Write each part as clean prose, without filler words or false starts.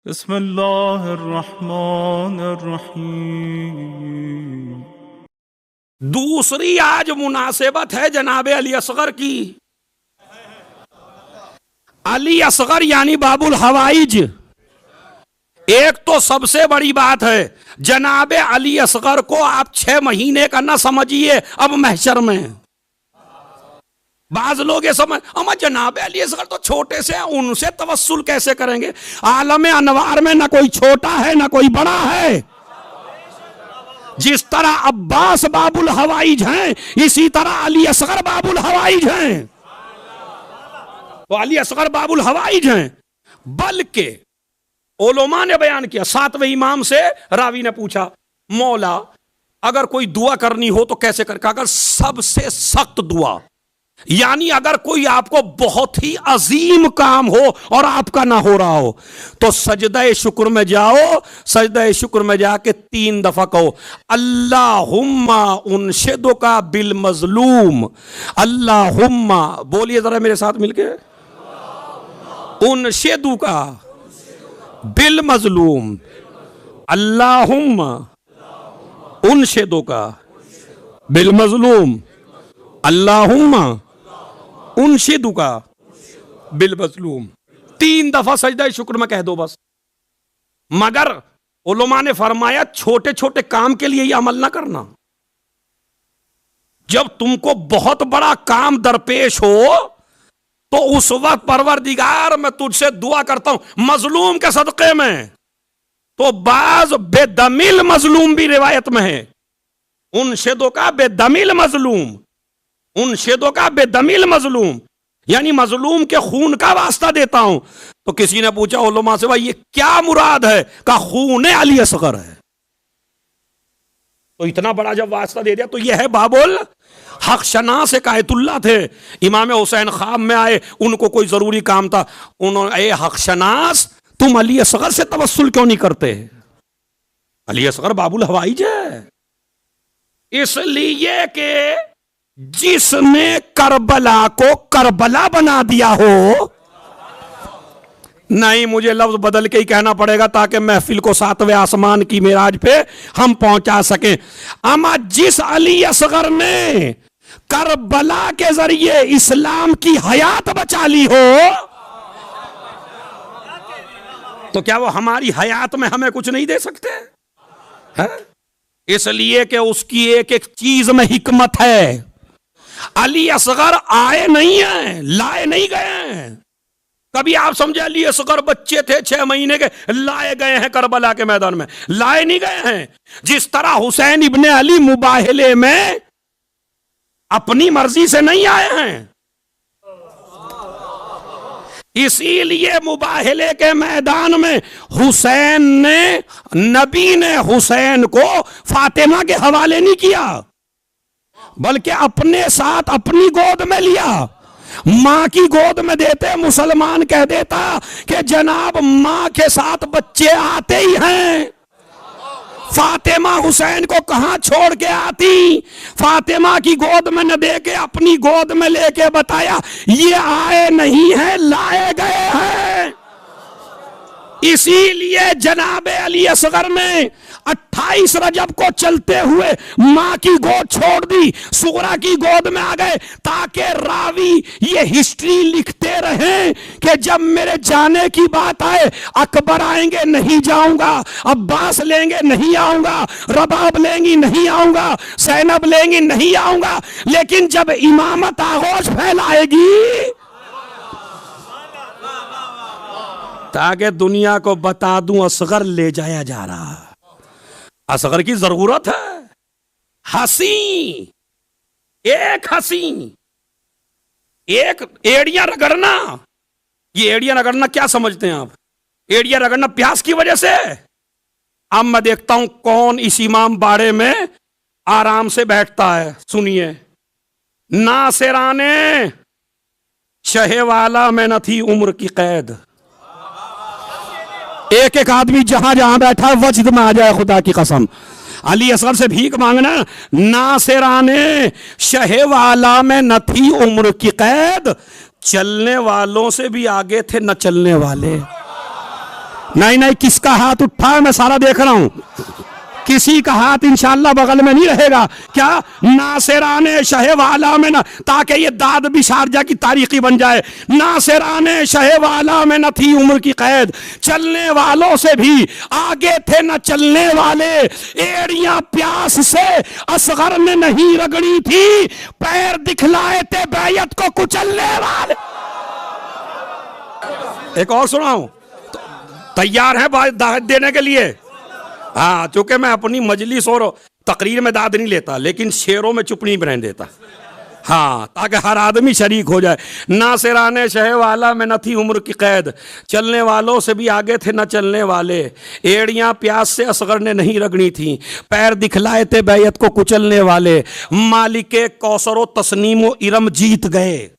बिस्मिल्लाहिर्रहमानिर्रहीम। दूसरी आज मुनासिबत है जनाब अली असगर की। अली असगर यानी बाबुल हवाइज। एक तो सबसे बड़ी बात है, जनाब अली असगर को आप 6 महीने का ना समझिए अब महशर में। बाज लोग ये समझ, अमा जनाब अली असगर तो छोटे से हैं, उनसे तवस्सुल कैसे करेंगे? आलम अनवार में ना कोई छोटा है ना कोई बड़ा है। जिस तरह अब्बास बाबुल हवाइज हैं, इसी तरह अली असगर बाबुल हवाइज हैं। तो अली असगर बाबुल हवाइज हैं। बल्कि उलमा ने बयान किया, 7वें इमाम से रावी ने पूछा, मौला अगर कोई दुआ करनी हो तो कैसे कर? अगर सबसे सख्त दुआ, यानी अगर कोई आपको बहुत ही अजीम काम हो और आपका ना हो रहा हो, तो सजदा शुक्र में जाओ। सजदा शुक्र में जाके 3 दफा कहो, अल्लाहुम्मा उनशिदुका बिल मजलूम। अल्लाहुम्मा, बोलिए जरा मेरे साथ मिलके, उनशिदुका बिल मजलूम। अल्लाहुम्मा उनशिदुका बिल मजलूम। अल्लाहुम्मा उनशिदुका बिल मजलूम। 3 दफा सजदा शुक्र में कह दो बस। मगर उलमा ने फरमाया छोटे छोटे काम के लिए ये अमल ना करना। जब तुमको बहुत बड़ा काम दरपेश हो तो उस वक्त परवरदिगार मैं तुझसे दुआ करता हूं मजलूम के सदक़े में। तो बाज बेदमिल मजलूम भी रिवायत में है, उनशिदो का बेदमिल मजलूम, उनशिदो का बेदमिल मजलूम, यानी मजलूम के खून का वास्ता देता हूं। तो किसी ने पूछा उलमा से, भाई ये क्या मुराद है? का खून अली असगर है। तो इतना बड़ा जब वास्ता दे दिया तो यह है बाबुल हक शनास एक आयतुल्लाह थे, इमाम हुसैन ख्वाब में आए, उनको कोई जरूरी काम था। उन्होंने, ए हक शनास, तुम अली असगर से तवस्सुल क्यों नहीं करते? अली असगर बाबुल हवाइज है। इसलिए कि जिसने करबला को करबला बना दिया हो, नहीं मुझे लफ्ज बदल के ही कहना पड़ेगा ताकि महफिल को 7वें आसमान की मेराज पे हम पहुंचा सकें। अमा जिस अली असगर ने करबला के जरिए इस्लाम की हयात बचा ली हो, तो क्या वो हमारी हयात में हमें कुछ नहीं दे सकते है? इसलिए कि उसकी एक एक चीज में हिकमत है। अली असगर आए नहीं है, लाए नहीं गए हैं। कभी आप समझे अली असगर बच्चे थे 6 महीने के, लाए गए हैं करबला के मैदान में? लाए नहीं गए हैं। जिस तरह हुसैन इब्ने अली मुबाहले में अपनी मर्जी से नहीं आए हैं, इसीलिए मुबाहले के मैदान में हुसैन ने, नबी ने हुसैन को फातिमा के हवाले नहीं किया, बल्कि अपने साथ अपनी गोद में लिया। मां की गोद में देते मुसलमान कह देता कि जनाब मां के साथ बच्चे आते ही हैं। फातिमा हुसैन को कहां छोड़ के आती? फातिमा की गोद में न दे के अपनी गोद में लेके बताया, ये आए नहीं है, लाए गए हैं। इसीलिए जनाब अली असगर ने 28 रजब को चलते हुए मां की गोद छोड़ दी, सुगरा की गोद में आ गए, ताकि रावी ये हिस्ट्री लिखते रहे कि जब मेरे जाने की बात आए, अकबर आएंगे नहीं जाऊंगा, अब्बास लेंगे नहीं आऊंगा, रबाब लेंगी नहीं आऊंगा, सैनब लेंगी नहीं आऊंगा, लेकिन जब इमामत आगोश फैलाएगी ताकि दुनिया को बता दूं असगर ले जाया जा रहा है। असगर की जरूरत है। हंसी, एक हंसी, एक एड़ियां रगड़ना। ये एड़ियां रगड़ना क्या समझते हैं आप? एड़ियां रगड़ना प्यास की वजह से। अब मैं देखता हूं कौन इस इमाम बाड़े में आराम से बैठता है। सुनिए, नासिराने शहेवाला में न थी उम्र की कैद। एक एक आदमी जहां जहां बैठा है वजद में आ जाए, खुदा की कसम। अली असगर से भीख मांगना, नासिराने शहेवाला में न थी उम्र की कैद। चलने वालों से भी आगे थे न चलने वाले। नहीं नहीं, किसका हाथ उठा है मैं सारा देख रहा हूं। किसी का हाथ इंशाल्लाह बगल में नहीं रहेगा। क्या नासिराने शहे वाला में न, ताकि ये दाद भी शारजा की तारीखी बन जाए। नासिराने शहे वाला में न थी उम्र की कैद, चलने वालों से भी आगे थे न चलने वाले। एड़ियां प्यास से असगर ने नहीं रगड़ी थी, पैर दिखलाए थे बैयत को कुचलने वाले। एक और सुनाऊं? तैयार है दाद देने के लिए? हाँ, चूंकि मैं अपनी मजलिस और तकरीर में दाद नहीं लेता, लेकिन शेरों में चुप नहीं रहने देता। हाँ, ताकि हर आदमी शरीक हो जाए। नासिराने शहे वाला में न थी उम्र की कैद, चलने वालों से भी आगे थे न चलने वाले। एड़ियां प्यास से असगर ने नहीं रगड़ी थी, पैर दिखलाए थे बैयत को कुचलने वाले। मालिके कौसरो तस्नीमो इरम जीत गए,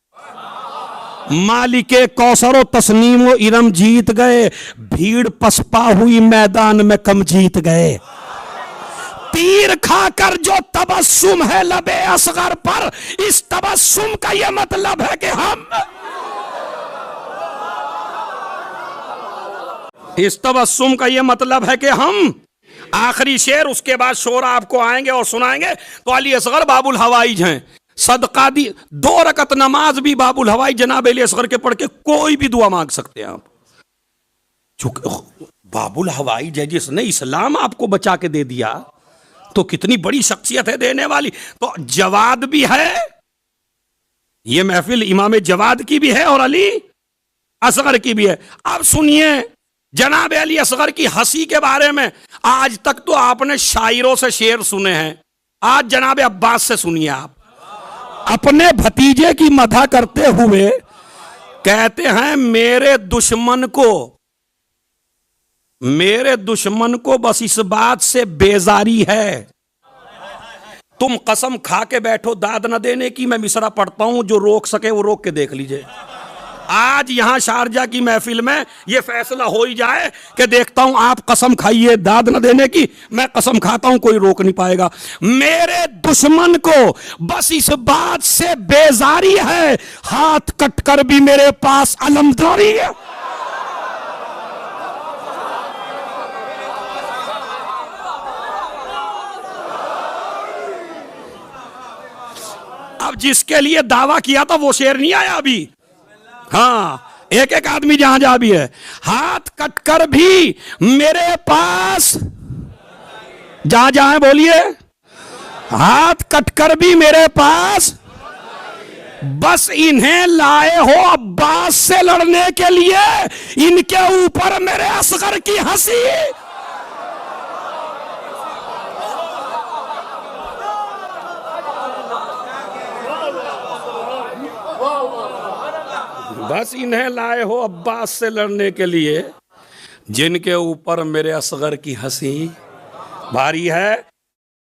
मालिके कौसरो तस्नीमो इरम जीत गए। भीड़ पसपा हुई मैदान में कम जीत गए। तीर खाकर जो तबस्सुम है लबे असगर पर, इस तबस्सुम का यह मतलब है कि हम, इस तबस्सुम का यह मतलब है कि हम। आखिरी शेर, उसके बाद शोरा आपको आएंगे और सुनाएंगे। तो अली असगर बाबुल हवाइज हैं, सदका दी 2 रकत नमाज भी बाबुल हवाई जनाब अली असगर के पढ़ के कोई भी दुआ मांग सकते हैं आप। चूंकि बाबुल हवाई है, जिसने इस्लाम आपको बचा के दे दिया, तो कितनी बड़ी शख्सियत है देने वाली। तो जवाद भी है, ये महफिल इमाम जवाद की भी है और अली असगर की भी है। अब सुनिए जनाब अली असगर की हंसी के बारे में। आज तक तो आपने शायरों से शेर सुने हैं, आज जनाब अब्बास से सुनिए। आप अपने भतीजे की मदह करते हुए कहते हैं, मेरे दुश्मन को बस इस बात से बेजारी है, तुम कसम खा के बैठो दाद न देने की। मैं मिसरा पढ़ता हूं, जो रोक सके वो रोक के देख लीजिए। आज यहां शारजा की महफिल में यह फैसला हो ही जाए कि देखता हूं आप कसम खाइए दाद न देने की, मैं कसम खाता हूं, कोई रोक नहीं पाएगा। मेरे दुश्मन को बस इस बात से बेजारी है, हाथ कटकर भी मेरे पास अलमदारी है। अब जिसके लिए दावा किया था वो शेर नहीं आया अभी। हाँ, एक एक आदमी जहां जहां भी है, हाथ कटकर भी मेरे पास, जहां जहां बोलिए, हाथ कटकर भी मेरे पास, बस इन्हें लाए हो अब्बास से लड़ने के लिए, इनके ऊपर मेरे असगर की हंसी। बस इन्हें लाए हो अब्बास से लड़ने के लिए, जिनके ऊपर मेरे असगर की हंसी भारी है।